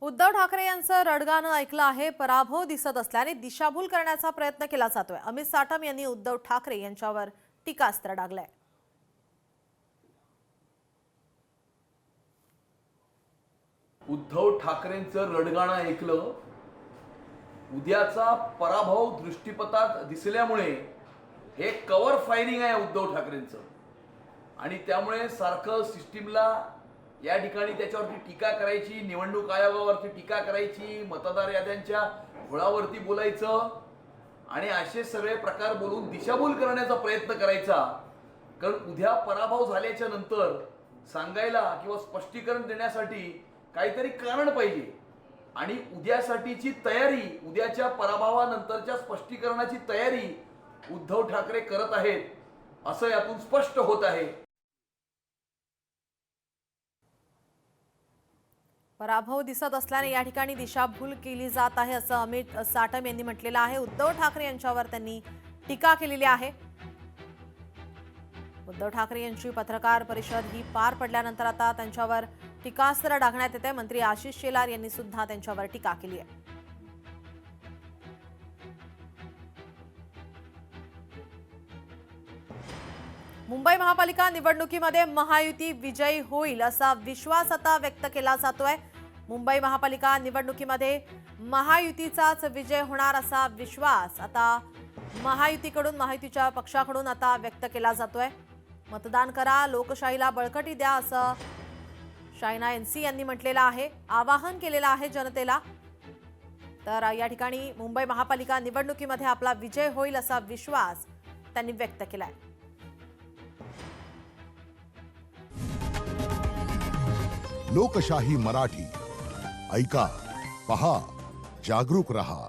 उद्धव ठाकरे यांचं रडगाणं ऐकलं आहे. पराभव दिसत असल्याने दिशाभूल करण्याचा प्रयत्न केला जातोय. अमित साटम यांनी उद्धव ठाकरे यांच्यावर टीकास्त्र डागलंय. उद्धव ठाकरेंचं रडगाणं ऐकलं. उद्याचा पराभव दृष्टीपथात दिसल्यामुळे हे कव्हर फायरिंग आहे उद्धव ठाकरेंचं आणि त्यामुळे सारखं सिस्टीमला या ठिकाणी त्याच्यावरती टीका करायची, निवडणूक आयोगावरती टीका करायची, मतदार याद्यांच्या घोळावरती बोलायचं आणि असे सगळे प्रकार बोलून दिशाभूल करण्याचा प्रयत्न करायचा. कारण उद्या पराभव झाल्याच्या नंतर सांगायला किंवा स्पष्टीकरण देण्यासाठी काहीतरी कारण पाहिजे आणि उद्यासाठीची तयारी, उद्याच्या पराभवानंतरच्या स्पष्टीकरणाची तयारी उद्धव ठाकरे करत आहेत असं यातून स्पष्ट होत आहे. पराभव दिसत असल्याने या ठिकाणी दिशाभूल केली जात आहे असं अमित साटम यांनी म्हटलेलं आहे. उद्धव ठाकरे यांच्यावर त्यांनी टीका केलेली आहे. उद्धव ठाकरे यांची पत्रकार परिषद ही पार पडल्यानंतर आता त्यांच्यावर टीकास्त्र डागण्यात येते. मंत्री आशिष शेलार यांनी सुद्धा त्यांच्यावर टीका केली आहे. मुंबई महापालिका निवडणुकीमध्ये महायुती विजयी होईल असा विश्वास आता व्यक्त केला जातोय. मुंबई महापालिका निवडणुकीमध्ये महायुतीचाच विजय होणार असा विश्वास आता महायुतीकडून, महायुतीच्या पक्षाकडून आता व्यक्त केला जातोय. मतदान करा, लोकशाहीला बळकटी द्या असं शायना एनसी यांनी म्हटलेलं आहे, आवाहन केलेलं आहे जनतेला. तर या ठिकाणी मुंबई महापालिका निवडणुकीमध्ये आपला विजय होईल असा विश्वास त्यांनी व्यक्त केलाय. लोकशाही मराठी ऐका, पहा, जागरूक रहा.